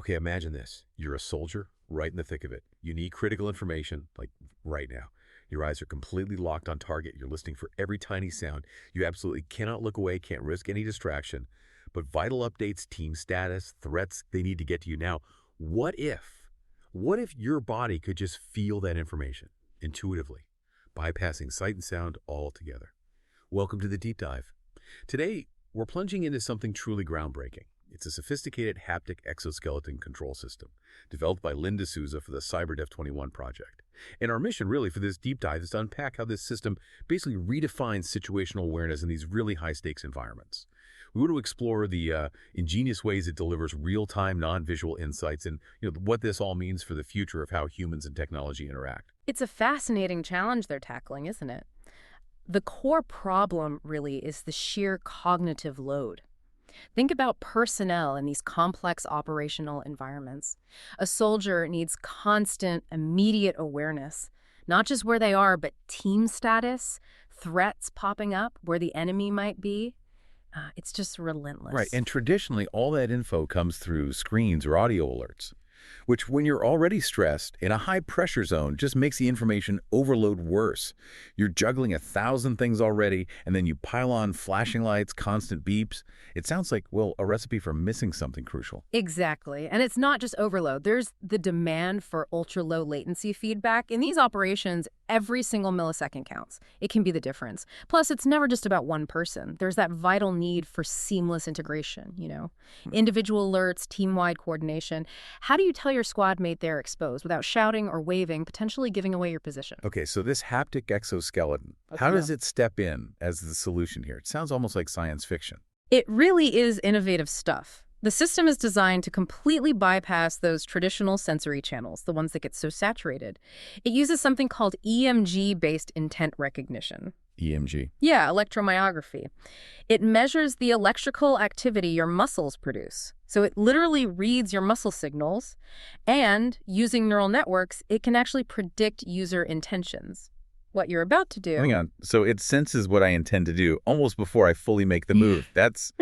Okay, imagine this. You're a soldier right in the thick of it. You need critical information, like right now. Your eyes are completely locked on target. You're listening for every tiny sound. You absolutely cannot look away, can't risk any distraction. But vital updates, team status, threats, they need to get to you now. What if? What if your body could just feel that information intuitively, bypassing sight and sound altogether? Welcome to the deep dive. Today, we're plunging into something truly groundbreaking. It's a sophisticated haptic exoskeleton control system developed by Lynn Dsouza for the CyberDev 21 project. And our mission really for this deep dive is to unpack how this system basically redefines situational awareness in these really high-stakes environments. We want to explore the ingenious ways it delivers real-time, non-visual insights and what this all means for the future of how humans and technology interact. It's a fascinating challenge they're tackling, isn't it? The core problem, really, is the sheer cognitive load. Think about personnel in these complex operational environments. A soldier needs constant, immediate awareness, not just where they are, but team status, threats popping up, where the enemy might be. It's just relentless. Right, and traditionally, all that info comes through screens or audio alerts, which when you're already stressed in a high-pressure zone just makes the information overload worse. You're juggling 1,000 things already, and then you pile on flashing lights, constant beeps. It sounds like, well, a recipe for missing something crucial. Exactly. And it's not just overload. There's the demand for ultra-low latency feedback. In these operations, every single millisecond counts. It can be the difference. Plus, it's never just about one person. There's that vital need for seamless integration, Individual alerts, team-wide coordination. How do you tell your squad mate they're exposed without shouting or waving, potentially giving away your position? Okay, so this haptic exoskeleton, how does it step in as the solution here? It sounds almost like science fiction. It really is innovative stuff. The system is designed to completely bypass those traditional sensory channels, the ones that get so saturated. It uses something called EMG-based intent recognition. EMG. Yeah, electromyography. It measures the electrical activity your muscles produce. So it literally reads your muscle signals, and using neural networks, it can actually predict user intentions. What you're about to do. Hang on. So it senses what I intend to do almost before I fully make the move. That's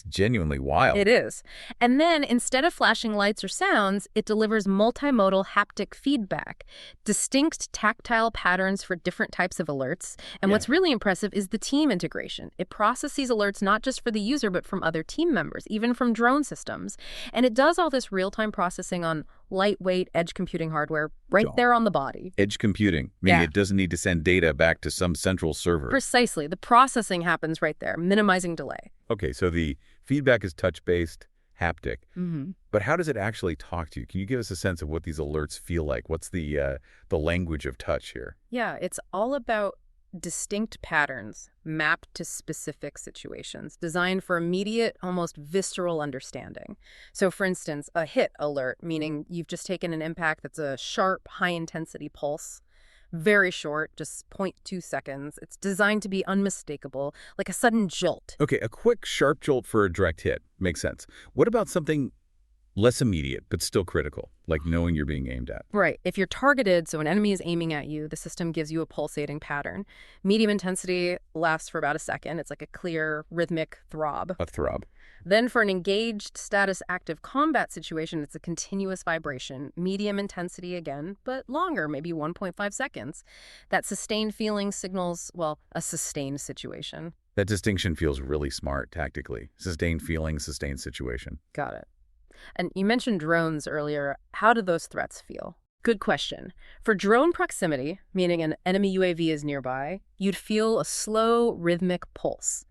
genuinely wild. It is. And then, instead of flashing lights or sounds, it delivers multi-modal haptic feedback, distinct tactile patterns for different types of alerts. And what's really impressive is the team integration. It processes alerts not just for the user, but from other team members, even from drone systems. And it does all this real-time processing on lightweight edge computing hardware right there on the body. Edge computing, meaning it doesn't need to send data back to some central server. Precisely. The processing happens right there, minimizing delay. Okay, so the feedback is touch-based, haptic. But how does it actually talk to you? Can you give us a sense of what these alerts feel like? What's the language of touch here? Yeah, it's all about distinct patterns mapped to specific situations, designed for immediate, almost visceral understanding. So, for instance, a hit alert, meaning you've just taken an impact that's a sharp, high-intensity pulse. Very short, just 0.2 seconds. It's designed to be unmistakable, like a sudden jolt. Okay, a quick, sharp jolt for a direct hit. Makes sense. What about something less immediate, but still critical, like knowing you're being aimed at? Right. If you're targeted, so an enemy is aiming at you, the system gives you a pulsating pattern. Medium intensity lasts for about a second. It's like a clear, rhythmic throb. A throb. Then for an engaged status active combat situation, it's a continuous vibration, medium intensity again, but longer, maybe 1.5 seconds. That sustained feeling signals, well, a sustained situation. That distinction feels really smart tactically. Sustained feeling, sustained situation. Got it. And you mentioned drones earlier. How do those threats feel? Good question. For drone proximity, meaning an enemy UAV is nearby, you'd feel a slow, rhythmic pulse.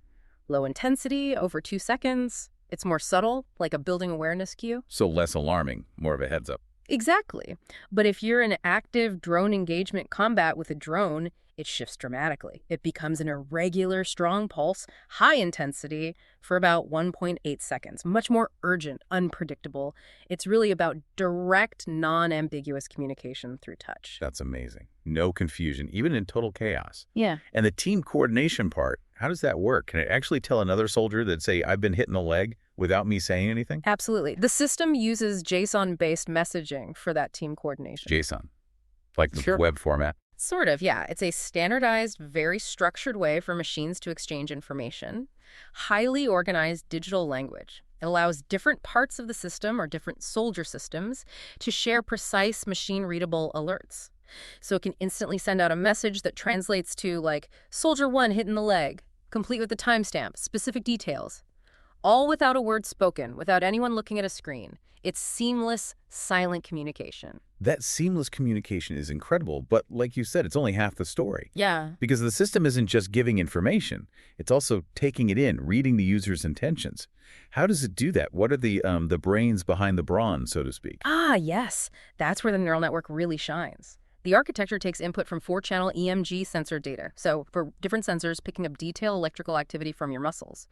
Low intensity, over 2 seconds. It's more subtle, like a building awareness cue. So less alarming, more of a heads up. Exactly. But if you're in active drone engagement combat with a drone, it shifts dramatically. It becomes an irregular, strong pulse, high intensity for about 1.8 seconds. Much more urgent, unpredictable. It's really about direct, non-ambiguous communication through touch. That's amazing. No confusion, even in total chaos. Yeah. And the team coordination part, how does that work? Can it actually tell another soldier that, say, I've been hit in the leg without me saying anything? Absolutely. The system uses JSON-based messaging for that team coordination. JSON, like the web format? Sort of, yeah. It's a standardized, very structured way for machines to exchange information. Highly organized digital language. It allows different parts of the system or different soldier systems to share precise machine-readable alerts. So it can instantly send out a message that translates to, like, Soldier 1 hit in the leg, complete with the timestamp, specific details. All without a word spoken, without anyone looking at a screen. It's seamless, silent communication. That seamless communication is incredible, but like you said, it's only half the story. Yeah. Because the system isn't just giving information, it's also taking it in, reading the user's intentions. How does it do that? What are the brains behind the brawn, so to speak? Ah, yes. That's where the neural network really shines. The architecture takes input from 4-channel EMG sensor data, so for different sensors picking up detailed electrical activity from your muscles.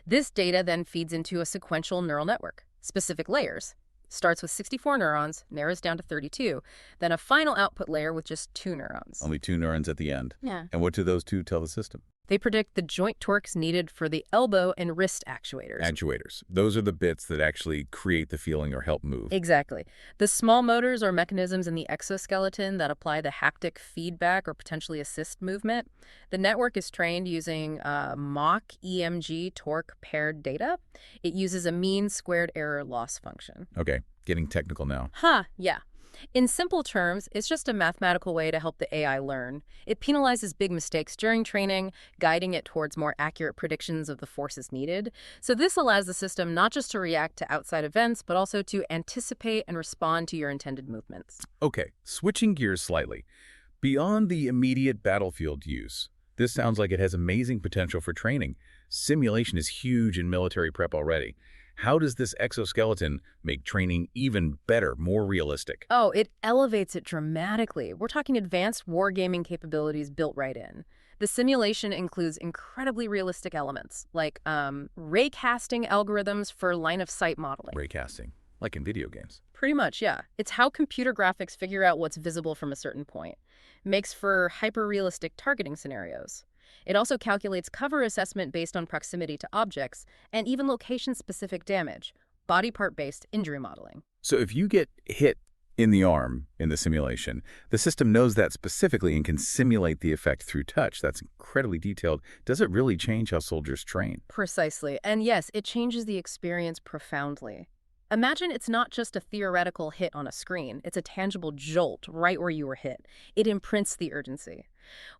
This data then feeds into a sequential neural network, specific layers. Starts with 64 neurons, narrows down to 32, then a final output layer with just 2 neurons. Only 2 neurons at the end. Yeah. And what do those 2 tell the system? They predict the joint torques needed for the elbow and wrist actuators. Actuators. Those are the bits that actually create the feeling or help move. Exactly. The small motors or mechanisms in the exoskeleton that apply the haptic feedback or potentially assist movement. The network is trained using Mach EMG torque paired data. It uses a mean squared error loss function. Okay, getting technical now. Yeah. In simple terms, it's just a mathematical way to help the AI learn. It penalizes big mistakes during training, guiding it towards more accurate predictions of the forces needed. So this allows the system not just to react to outside events, but also to anticipate and respond to your intended movements. Okay, switching gears slightly. Beyond the immediate battlefield use, this sounds like it has amazing potential for training. Simulation is huge in military prep already. How does this exoskeleton make training even better, more realistic? Oh, it elevates it dramatically. We're talking advanced wargaming capabilities built right in. The simulation includes incredibly realistic elements, like raycasting algorithms for line-of-sight modeling. Raycasting, like in video games. Pretty much, yeah. It's how computer graphics figure out what's visible from a certain point. Makes for hyper-realistic targeting scenarios. It also calculates cover assessment based on proximity to objects and even location-specific damage, body part-based injury modeling. So if you get hit in the arm in the simulation, the system knows that specifically and can simulate the effect through touch. That's incredibly detailed. Does it really change how soldiers train? Precisely. And yes, it changes the experience profoundly. Imagine it's not just a theoretical hit on a screen. It's a tangible jolt right where you were hit. It imprints the urgency.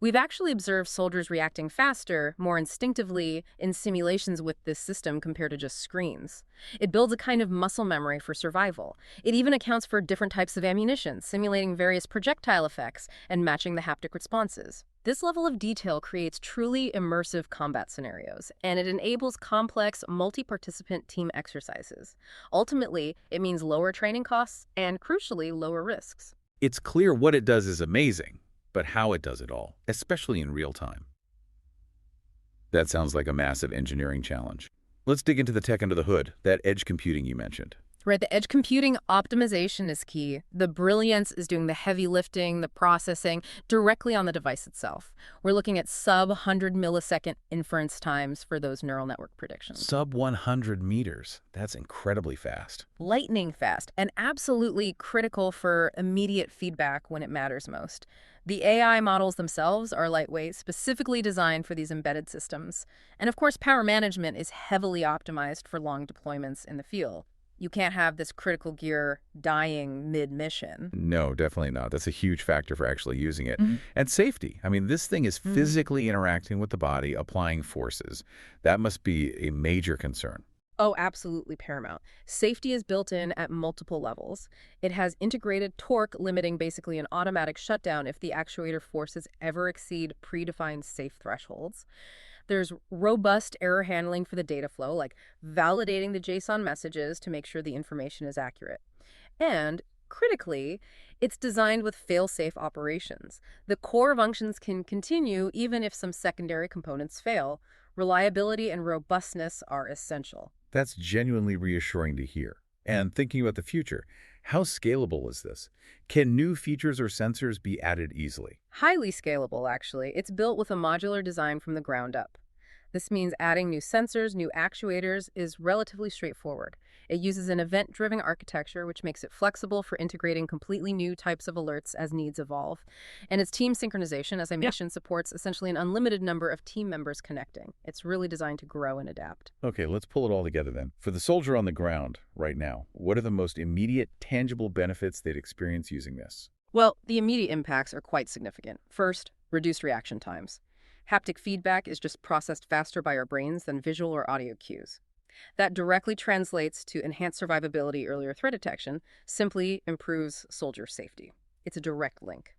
We've actually observed soldiers reacting faster, more instinctively, in simulations with this system compared to just screens. It builds a kind of muscle memory for survival. It even accounts for different types of ammunition, simulating various projectile effects and matching the haptic responses. This level of detail creates truly immersive combat scenarios, and it enables complex, multi-participant team exercises. Ultimately, it means lower training costs and, crucially, lower risks. It's clear what it does is amazing, but how it does it all, especially in real time. That sounds like a massive engineering challenge. Let's dig into the tech under the hood, that edge computing you mentioned. Right, the edge computing optimization is key. The brilliance is doing the heavy lifting, the processing, directly on the device itself. We're looking at sub-100 millisecond inference times for those neural network predictions. Sub 100 meters. That's incredibly fast. Lightning fast, and absolutely critical for immediate feedback when it matters most. The AI models themselves are lightweight, specifically designed for these embedded systems. And of course, power management is heavily optimized for long deployments in the field. You can't have this critical gear dying mid-mission. No, definitely not. That's a huge factor for actually using it. And safety. I mean, this thing is physically interacting with the body, applying forces. That must be a major concern. Oh, absolutely paramount. Safety is built in at multiple levels. It has integrated torque, limiting basically an automatic shutdown if the actuator forces ever exceed predefined safe thresholds. There's robust error handling for the data flow, like validating the JSON messages to make sure the information is accurate. And critically, it's designed with fail-safe operations. The core functions can continue even if some secondary components fail. Reliability and robustness are essential. That's genuinely reassuring to hear. And thinking about the future, how scalable is this? Can new features or sensors be added easily? Highly scalable, actually. It's built with a modular design from the ground up. This means adding new sensors, new actuators is relatively straightforward. It uses an event-driven architecture, which makes it flexible for integrating completely new types of alerts as needs evolve. And its team synchronization, as I mentioned, supports essentially an unlimited number of team members connecting. It's really designed to grow and adapt. Okay, let's pull it all together then. For the soldier on the ground right now, what are the most immediate, tangible benefits they'd experience using this? Well, the immediate impacts are quite significant. First, reduced reaction times. Haptic feedback is just processed faster by our brains than visual or audio cues. That directly translates to enhanced survivability, earlier threat detection, simply improves soldier safety. It's a direct link.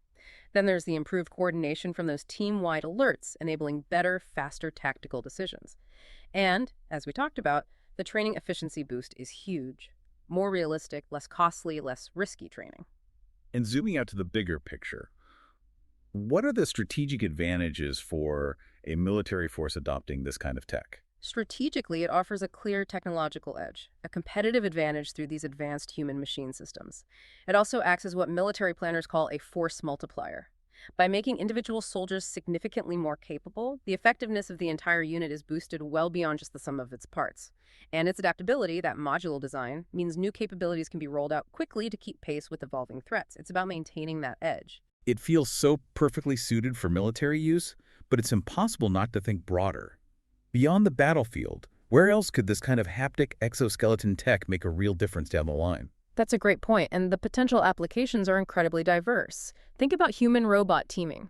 Then there's the improved coordination from those team-wide alerts, enabling better, faster tactical decisions. And, as we talked about, the training efficiency boost is huge. More realistic, less costly, less risky training. And zooming out to the bigger picture, what are the strategic advantages for a military force adopting this kind of tech? Strategically, it offers a clear technological edge, a competitive advantage through these advanced human-machine systems. It also acts as what military planners call a force multiplier. By making individual soldiers significantly more capable, the effectiveness of the entire unit is boosted well beyond just the sum of its parts. And its adaptability, that modular design, means new capabilities can be rolled out quickly to keep pace with evolving threats. It's about maintaining that edge. It feels so perfectly suited for military use, but it's impossible not to think broader. Beyond the battlefield, where else could this kind of haptic exoskeleton tech make a real difference down the line? That's a great point, and the potential applications are incredibly diverse. Think about human-robot teaming.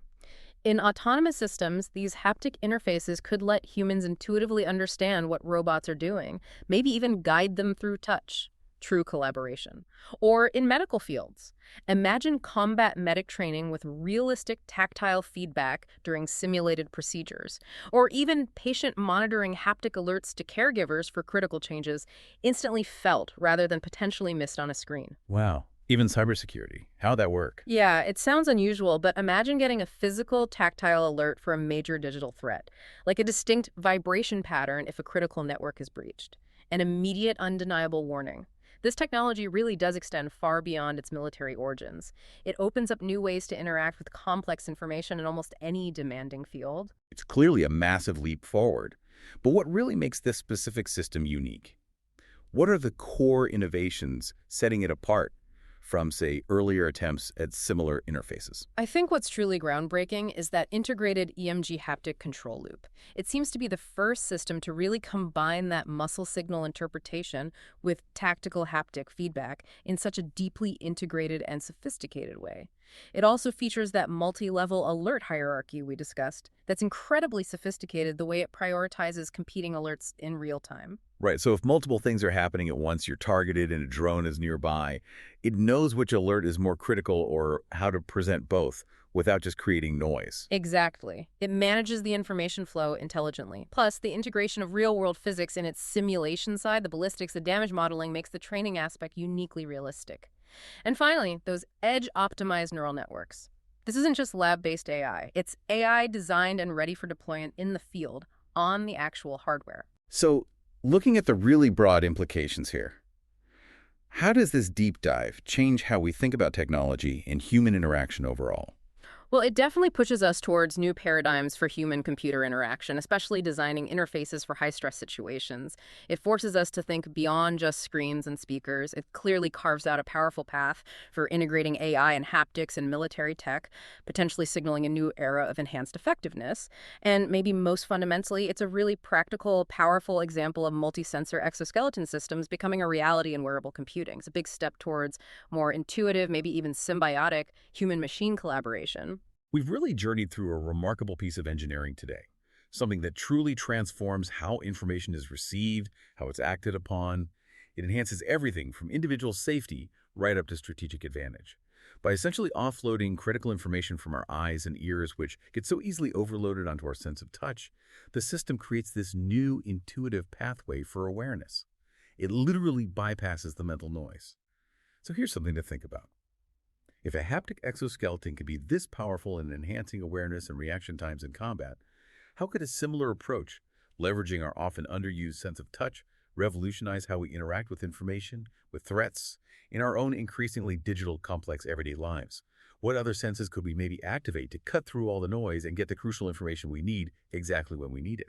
In autonomous systems, these haptic interfaces could let humans intuitively understand what robots are doing, maybe even guide them through touch. True collaboration. Or in medical fields, imagine combat medic training with realistic tactile feedback during simulated procedures, or even patient monitoring haptic alerts to caregivers for critical changes instantly felt rather than potentially missed on a screen. Wow. Even cybersecurity. How'd that work? Yeah, it sounds unusual, but imagine getting a physical tactile alert for a major digital threat, like a distinct vibration pattern if a critical network is breached, an immediate undeniable warning. This technology really does extend far beyond its military origins. It opens up new ways to interact with complex information in almost any demanding field. It's clearly a massive leap forward. But what really makes this specific system unique? What are the core innovations setting it apart from, say, earlier attempts at similar interfaces? I think what's truly groundbreaking is that integrated EMG haptic control loop. It seems to be the first system to really combine that muscle signal interpretation with tactical haptic feedback in such a deeply integrated and sophisticated way. It also features that multi-level alert hierarchy we discussed that's incredibly sophisticated the way it prioritizes competing alerts in real time. Right, so if multiple things are happening at once, you're targeted and a drone is nearby, it knows which alert is more critical or how to present both without just creating noise. Exactly. It manages the information flow intelligently. Plus, the integration of real-world physics in its simulation side, the ballistics, the damage modeling, makes the training aspect uniquely realistic. And finally, those edge-optimized neural networks. This isn't just lab-based AI. It's AI designed and ready for deployment in the field on the actual hardware. So, looking at the really broad implications here, how does this deep dive change how we think about technology and human interaction overall? Well, it definitely pushes us towards new paradigms for human-computer interaction, especially designing interfaces for high-stress situations. It forces us to think beyond just screens and speakers. It clearly carves out a powerful path for integrating AI and haptics and military tech, potentially signaling a new era of enhanced effectiveness. And maybe most fundamentally, it's a really practical, powerful example of multi-sensor exoskeleton systems becoming a reality in wearable computing. It's a big step towards more intuitive, maybe even symbiotic human-machine collaboration. We've really journeyed through a remarkable piece of engineering today, something that truly transforms how information is received, how it's acted upon. It enhances everything from individual safety right up to strategic advantage. By essentially offloading critical information from our eyes and ears, which get so easily overloaded onto our sense of touch, the system creates this new intuitive pathway for awareness. It literally bypasses the mental noise. So here's something to think about. If a haptic exoskeleton can be this powerful in enhancing awareness and reaction times in combat, how could a similar approach, leveraging our often underused sense of touch, revolutionize how we interact with information, with threats, in our own increasingly digital, complex everyday lives? What other senses could we maybe activate to cut through all the noise and get the crucial information we need exactly when we need it?